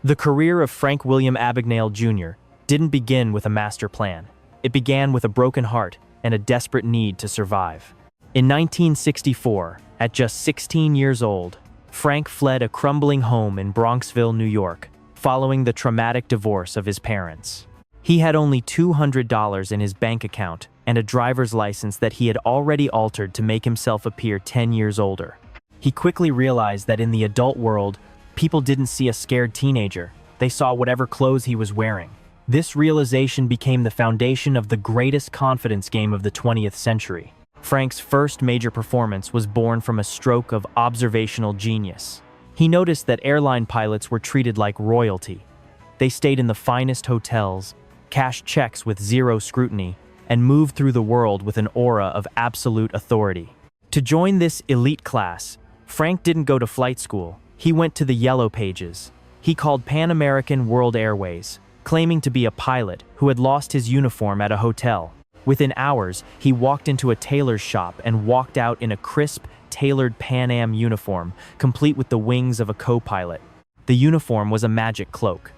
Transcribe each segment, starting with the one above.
The career of Frank William Abagnale Jr. didn't begin with a master plan. It began with a broken heart and a desperate need to survive. In 1964, at just 16 years old, Frank fled a crumbling home in Bronxville, New York, following the traumatic divorce of his parents. He had only $200 in his bank account and a driver's license that he had already altered to make himself appear 10 years older. He quickly realized that in the adult world, people didn't see a scared teenager. They saw whatever clothes he was wearing. This realization became the foundation of the greatest confidence game of the 20th century. Frank's first major performance was born from a stroke of observational genius. He noticed that airline pilots were treated like royalty. They stayed in the finest hotels, cashed checks with zero scrutiny, and moved through the world with an aura of absolute authority. To join this elite class, Frank didn't go to flight school. He went to the Yellow Pages. He called Pan American World Airways, claiming to be a pilot who had lost his uniform at a hotel. Within hours, he walked into a tailor's shop and walked out in a crisp, tailored Pan Am uniform, complete with the wings of a co-pilot. The uniform was a magic cloak.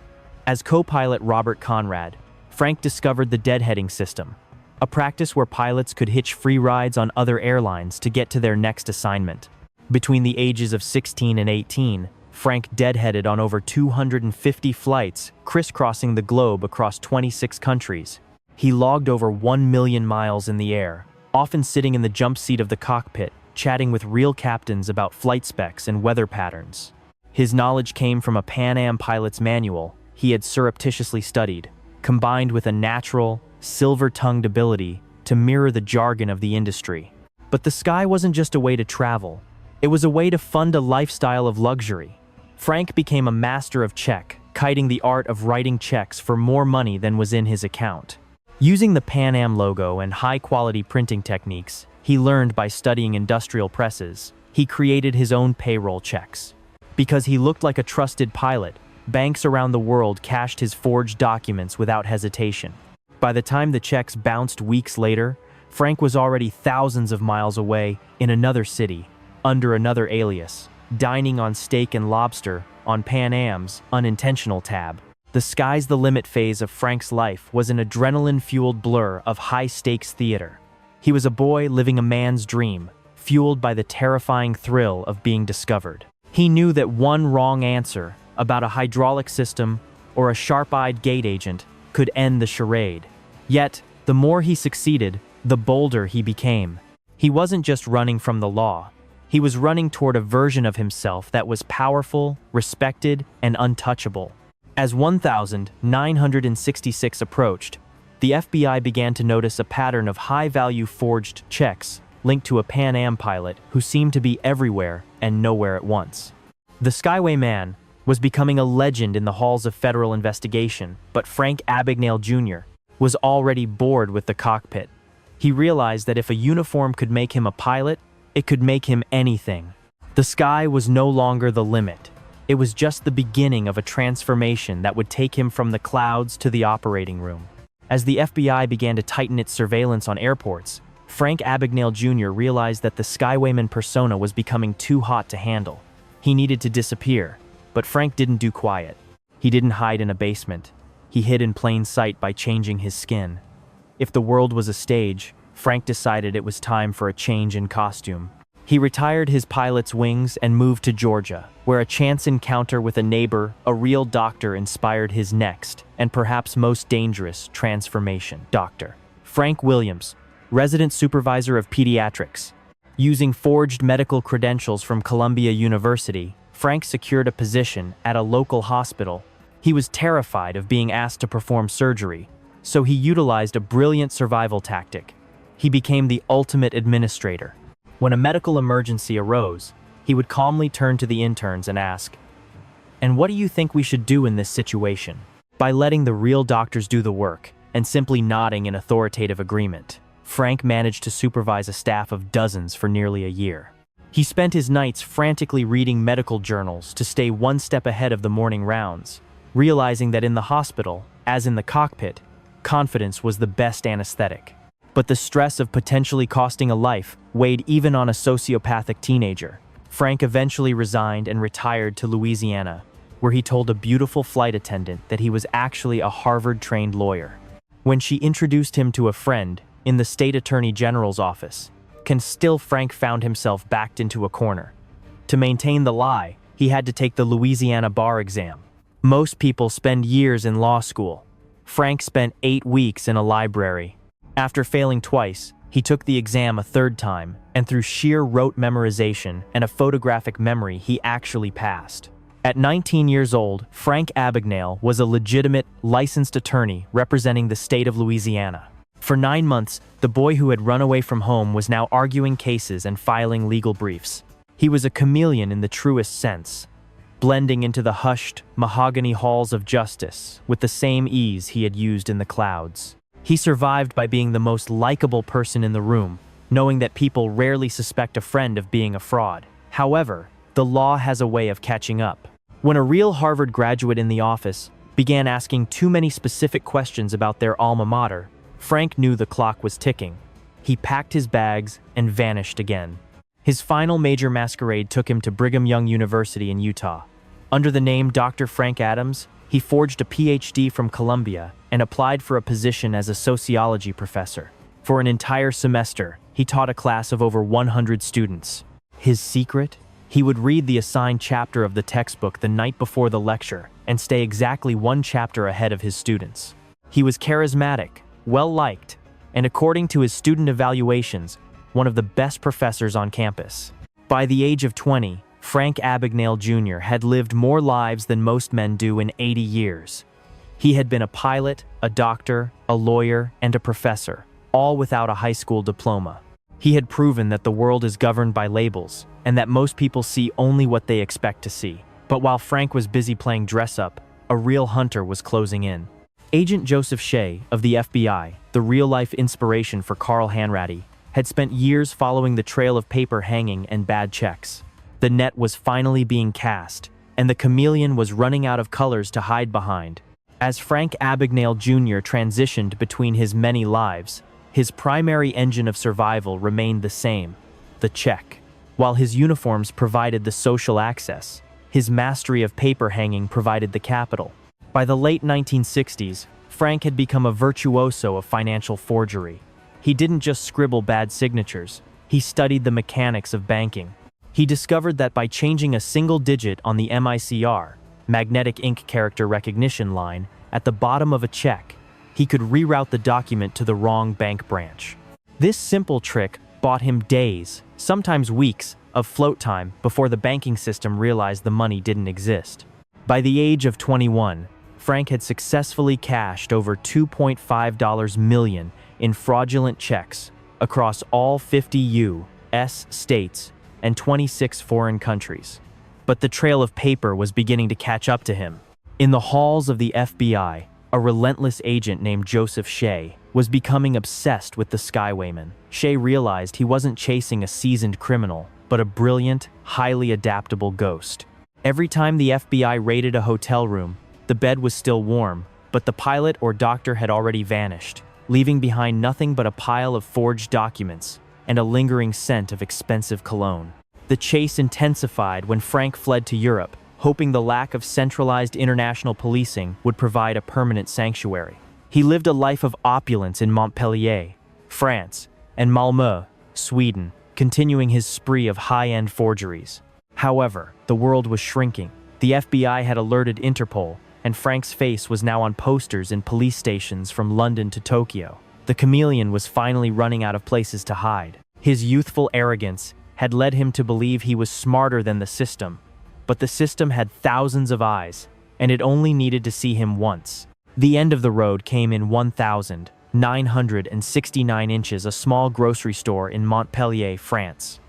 As co-pilot Robert Conrad, Frank discovered the deadheading system, a practice where pilots could hitch free rides on other airlines to get to their next assignment. Between the ages of 16 and 18, Frank deadheaded on over 250 flights, crisscrossing the globe across 26 countries. He logged over 1 million miles in the air, often sitting in the jump seat of the cockpit, chatting with real captains about flight specs and weather patterns. His knowledge came from a Pan Am pilot's manual he had surreptitiously studied, combined with a natural, silver-tongued ability to mirror the jargon of the industry. But the sky wasn't just a way to travel. It was a way to fund a lifestyle of luxury. Frank became a master of check, kiting the art of writing checks for more money than was in his account. Using the Pan Am logo and high-quality printing techniques he learned by studying industrial presses, he created his own payroll checks. Because he looked like a trusted pilot, banks around the world cashed his forged documents without hesitation. By the time the checks bounced weeks later, Frank was already thousands of miles away in another city, under another alias, dining on steak and lobster on Pan Am's unintentional tab. The sky's the limit phase of Frank's life was an adrenaline-fueled blur of high-stakes theater. He was a boy living a man's dream, fueled by the terrifying thrill of being discovered. He knew that one wrong answer about a hydraulic system or a sharp-eyed gate agent could end the charade. Yet, the more he succeeded, the bolder he became. He wasn't just running from the law. He was running toward a version of himself that was powerful, respected, and untouchable. As 1966 approached, the FBI began to notice a pattern of high-value forged checks linked to a Pan Am pilot who seemed to be everywhere and nowhere at once. The Skyway Man was becoming a legend in the halls of federal investigation, but Frank Abagnale Jr. was already bored with the cockpit. He realized that if a uniform could make him a pilot, it could make him anything. The sky was no longer the limit. It was just the beginning of a transformation that would take him from the clouds to the operating room. As the FBI began to tighten its surveillance on airports, Frank Abagnale Jr. realized that the Skywayman persona was becoming too hot to handle. He needed to disappear, but Frank didn't do quiet. He didn't hide in a basement. He hid in plain sight by changing his skin. If the world was a stage, Frank decided it was time for a change in costume. He retired his pilot's wings and moved to Georgia, where a chance encounter with a neighbor, a real doctor, inspired his next, and perhaps most dangerous, transformation. Dr. Frank Williams, resident supervisor of pediatrics. Using forged medical credentials from Columbia University, Frank secured a position at a local hospital. He was terrified of being asked to perform surgery, so he utilized a brilliant survival tactic. He became the ultimate administrator. When a medical emergency arose, he would calmly turn to the interns and ask, "And what do you think we should do in this situation?" By letting the real doctors do the work and simply nodding in authoritative agreement, Frank managed to supervise a staff of dozens for nearly a year. He spent his nights frantically reading medical journals to stay one step ahead of the morning rounds, realizing that in the hospital, as in the cockpit, confidence was the best anesthetic. But the stress of potentially costing a life weighed even on a sociopathic teenager. Frank eventually resigned and retired to Louisiana. where he told a beautiful flight attendant that he was actually a Harvard-trained lawyer. When she introduced him to a friend in the state attorney general's office, Frank found himself backed into a corner. To maintain the lie, he had to take the Louisiana bar exam. Most people spend years in law school. Frank spent 8 weeks in a library. After failing twice, he took the exam a third time, and through sheer rote memorization and a photographic memory, he actually passed. At 19 years old, Frank Abagnale was a legitimate, licensed attorney representing the state of Louisiana. For 9 months, the boy who had run away from home was now arguing cases and filing legal briefs. He was a chameleon in the truest sense, blending into the hushed, mahogany halls of justice with the same ease he had used in the clouds. He survived by being the most likable person in the room, knowing that people rarely suspect a friend of being a fraud. However, the law has a way of catching up. When a real Harvard graduate in the office began asking too many specific questions about their alma mater, Frank knew the clock was ticking. He packed his bags and vanished again. His final major masquerade took him to Brigham Young University in Utah. Under the name Dr. Frank Adams, he forged a PhD from Columbia and applied for a position as a sociology professor. For an entire semester, he taught a class of over 100 students. His secret? He would read the assigned chapter of the textbook the night before the lecture and stay exactly 1 chapter ahead of his students. He was charismatic, well-liked, and according to his student evaluations, one of the best professors on campus. By the age of 20, Frank Abagnale Jr. had lived more lives than most men do in 80 years. He had been a pilot, a doctor, a lawyer, and a professor, all without a high school diploma. He had proven that the world is governed by labels, and that most people see only what they expect to see. But while Frank was busy playing dress-up, a real hunter was closing in. Agent Joseph Shea of the FBI, the real-life inspiration for Carl Hanratty, had spent years following the trail of paper hanging and bad checks. The net was finally being cast, and the chameleon was running out of colors to hide behind. As Frank Abagnale Jr. transitioned between his many lives, his primary engine of survival remained the same, the check. While his uniforms provided the social access, his mastery of paper hanging provided the capital. By the late 1960s, Frank had become a virtuoso of financial forgery. He didn't just scribble bad signatures, he studied the mechanics of banking. He discovered that by changing a single digit on the MICR, magnetic ink character recognition line, at the bottom of a check, he could reroute the document to the wrong bank branch. This simple trick bought him days, sometimes weeks, of float time before the banking system realized the money didn't exist. By the age of 21, Frank had successfully cashed over $2.5 million in fraudulent checks across all 50 U.S. states and 26 foreign countries. But the trail of paper was beginning to catch up to him. In the halls of the FBI, a relentless agent named Joseph Shea was becoming obsessed with the Skywayman. Shea realized he wasn't chasing a seasoned criminal, but a brilliant, highly adaptable ghost. Every time the FBI raided a hotel room, the bed was still warm, but the pilot or doctor had already vanished, leaving behind nothing but a pile of forged documents and a lingering scent of expensive cologne. The chase intensified when Frank fled to Europe, hoping the lack of centralized international policing would provide a permanent sanctuary. He lived a life of opulence in Montpellier, France, and Malmö, Sweden, continuing his spree of high-end forgeries. However, the world was shrinking. The FBI had alerted Interpol, and Frank's face was now on posters in police stations from London to Tokyo. The chameleon was finally running out of places to hide. His youthful arrogance had led him to believe he was smarter than the system, but the system had thousands of eyes, and it only needed to see him once. The end of the road came in 1,969 inches, a small grocery store in Montpellier, France.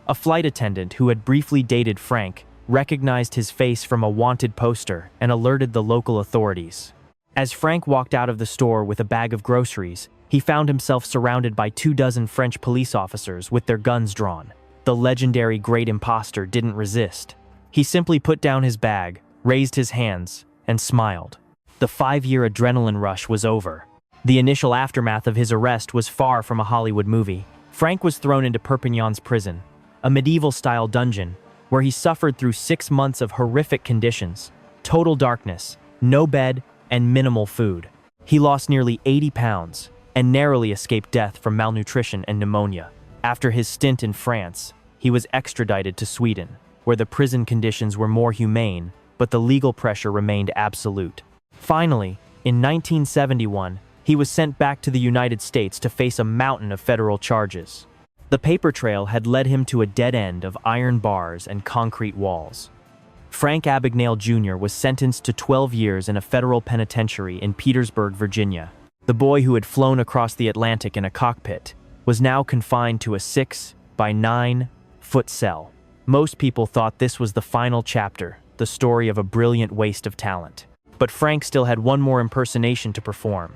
A flight attendant who had briefly dated Frank recognized his face from a wanted poster and alerted the local authorities. As Frank walked out of the store with a bag of groceries, he found himself surrounded by 24 French police officers with their guns drawn. The legendary great impostor didn't resist. He simply put down his bag, raised his hands, and smiled. The 5-year adrenaline rush was over. The initial aftermath of his arrest was far from a Hollywood movie. Frank was thrown into Perpignan's prison, a medieval-style dungeon, where he suffered through 6 months of horrific conditions. Total darkness, no bed, and minimal food. He lost nearly 80 pounds and narrowly escaped death from malnutrition and pneumonia. After his stint in France, he was extradited to Sweden, where the prison conditions were more humane, but the legal pressure remained absolute. Finally, in 1971, he was sent back to the United States to face a mountain of federal charges. The paper trail had led him to a dead end of iron bars and concrete walls. Frank Abagnale Jr. was sentenced to 12 years in a federal penitentiary in Petersburg, Virginia. The boy who had flown across the Atlantic in a cockpit was now confined to a 6 by 9-foot cell. Most people thought this was the final chapter, the story of a brilliant waste of talent. But Frank still had one more impersonation to perform.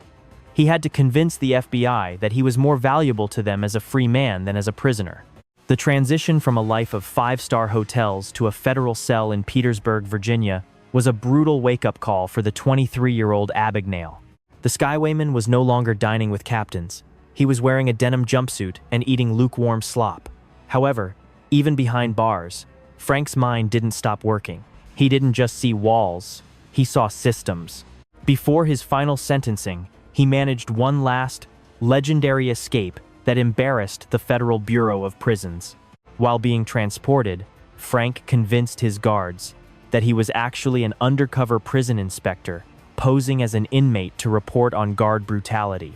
He had to convince the FBI that he was more valuable to them as a free man than as a prisoner. The transition from a life of 5-star hotels to a federal cell in Petersburg, Virginia, was a brutal wake-up call for the 23-year-old Abagnale. The skywayman was no longer dining with captains. He was wearing a denim jumpsuit and eating lukewarm slop. However, even behind bars, Frank's mind didn't stop working. He didn't just see walls, he saw systems. Before his final sentencing, he managed one last, legendary escape that embarrassed the Federal Bureau of Prisons. While being transported, Frank convinced his guards that he was actually an undercover prison inspector, posing as an inmate to report on guard brutality.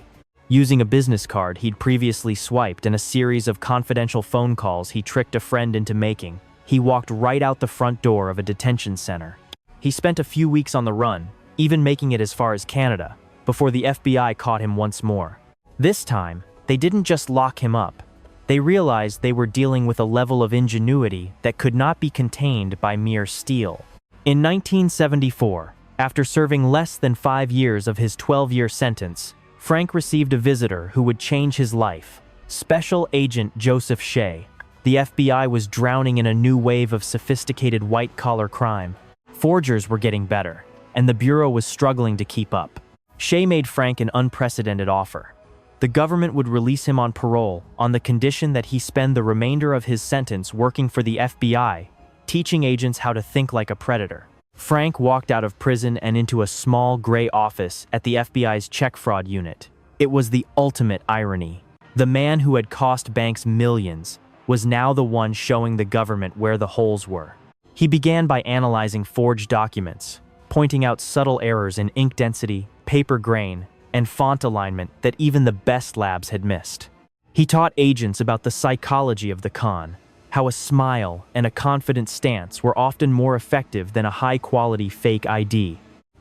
Using a business card he'd previously swiped and a series of confidential phone calls he tricked a friend into making, he walked right out the front door of a detention center. He spent a few weeks on the run, even making it as far as Canada, before the FBI caught him once more. This time, they didn't just lock him up. They realized they were dealing with a level of ingenuity that could not be contained by mere steel. In 1974, after serving less than 5 years of his 12-year sentence, Frank received a visitor who would change his life. Special Agent Joseph Shea. The FBI was drowning in a new wave of sophisticated white-collar crime. Forgers were getting better, and the Bureau was struggling to keep up. Shea made Frank an unprecedented offer. The government would release him on parole on the condition that he spend the remainder of his sentence working for the FBI, teaching agents how to think like a predator. Frank walked out of prison and into a small gray office at the FBI's check fraud unit. It was the ultimate irony. The man who had cost banks millions was now the one showing the government where the holes were. He began by analyzing forged documents, pointing out subtle errors in ink density, paper grain, and font alignment that even the best labs had missed. He taught agents about the psychology of the con, how a smile and a confident stance were often more effective than a high-quality fake ID.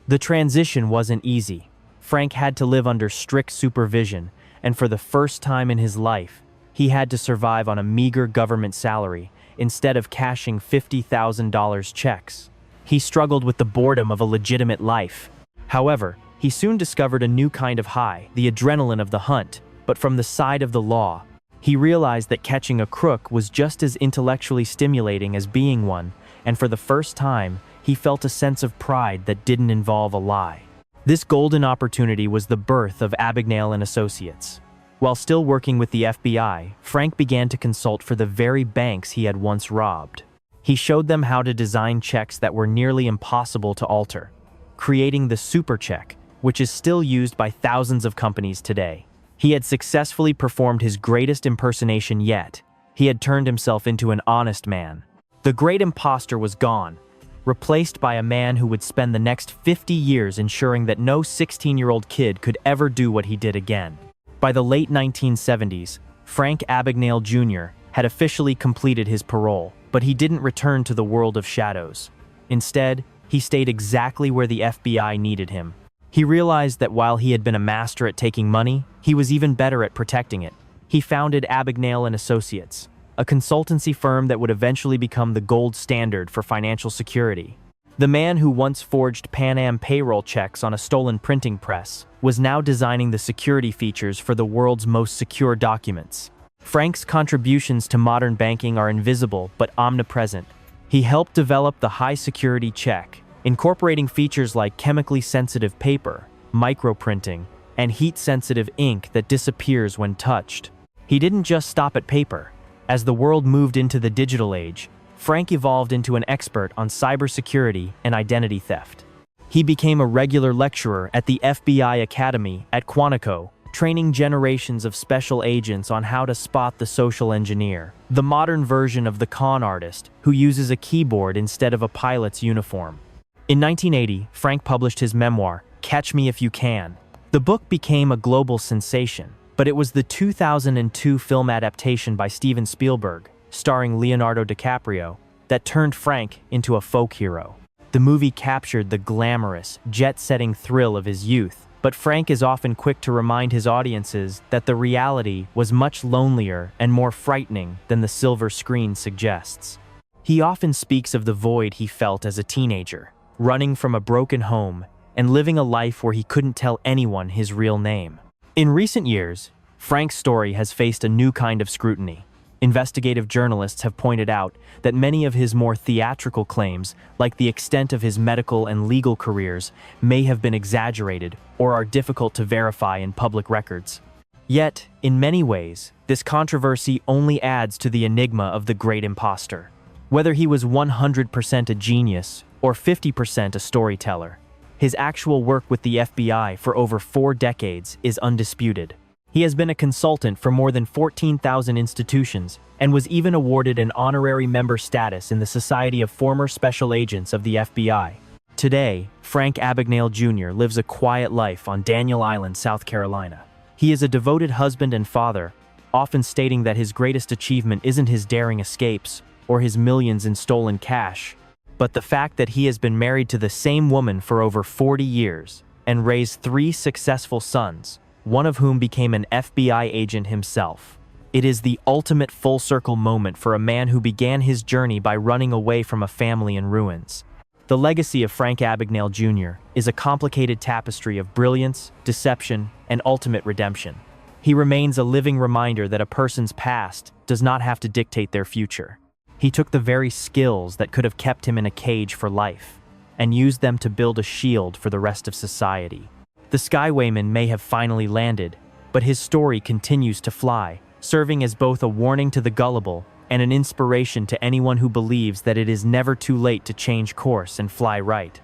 The transition wasn't easy. Frank had to live under strict supervision, and for the first time in his life, he had to survive on a meager government salary instead of cashing $50,000 checks. He struggled with the boredom of a legitimate life. However, he soon discovered a new kind of high, the adrenaline of the hunt, but from the side of the law. He realized that catching a crook was just as intellectually stimulating as being one, and for the first time, he felt a sense of pride that didn't involve a lie. This golden opportunity was the birth of Abagnale and Associates. While still working with the FBI, Frank began to consult for the very banks he had once robbed. He showed them how to design checks that were nearly impossible to alter, creating the super check, which is still used by thousands of companies today. He had successfully performed his greatest impersonation yet. He had turned himself into an honest man. The great impostor was gone, replaced by a man who would spend the next 50 years ensuring that no 16-year-old kid could ever do what he did again. By the late 1970s, Frank Abagnale Jr. had officially completed his parole, but he didn't return to the world of shadows. Instead, he stayed exactly where the FBI needed him. He realized that while he had been a master at taking money, he was even better at protecting it. He founded Abagnale and Associates, a consultancy firm that would eventually become the gold standard for financial security. The man who once forged Pan Am payroll checks on a stolen printing press was now designing the security features for the world's most secure documents. Frank's contributions to modern banking are invisible but omnipresent. He helped develop the high-security check, incorporating features like chemically sensitive paper, microprinting, and heat-sensitive ink that disappears when touched. He didn't just stop at paper. As the world moved into the digital age, Frank evolved into an expert on cybersecurity and identity theft. He became a regular lecturer at the FBI Academy at Quantico, training generations of special agents on how to spot the social engineer, the modern version of the con artist who uses a keyboard instead of a pilot's uniform. In 1980, Frank published his memoir, Catch Me If You Can. The book became a global sensation, but it was the 2002 film adaptation by Steven Spielberg, starring Leonardo DiCaprio, that turned Frank into a folk hero. The movie captured the glamorous, jet-setting thrill of his youth, but Frank is often quick to remind his audiences that the reality was much lonelier and more frightening than the silver screen suggests. He often speaks of the void he felt as a teenager, running from a broken home and living a life where he couldn't tell anyone his real name. In recent years, Frank's story has faced a new kind of scrutiny. Investigative journalists have pointed out that many of his more theatrical claims, like the extent of his medical and legal careers, may have been exaggerated or are difficult to verify in public records. Yet, in many ways, this controversy only adds to the enigma of the great impostor. Whether he was 100% a genius or 50% a storyteller, his actual work with the FBI for over 4 decades is undisputed. He has been a consultant for more than 14,000 institutions and was even awarded an honorary member status in the Society of Former Special Agents of the FBI. Today, Frank Abagnale Jr. lives a quiet life on Daniel Island, South Carolina. He is a devoted husband and father, often stating that his greatest achievement isn't his daring escapes or his millions in stolen cash, but the fact that he has been married to the same woman for over 40 years and raised 3 successful sons, one of whom became an FBI agent himself. It is the ultimate full-circle moment for a man who began his journey by running away from a family in ruins. The legacy of Frank Abagnale Jr. is a complicated tapestry of brilliance, deception, and ultimate redemption. He remains a living reminder that a person's past does not have to dictate their future. He took the very skills that could have kept him in a cage for life and used them to build a shield for the rest of society. The Skywayman may have finally landed, but his story continues to fly, serving as both a warning to the gullible and an inspiration to anyone who believes that it is never too late to change course and fly right.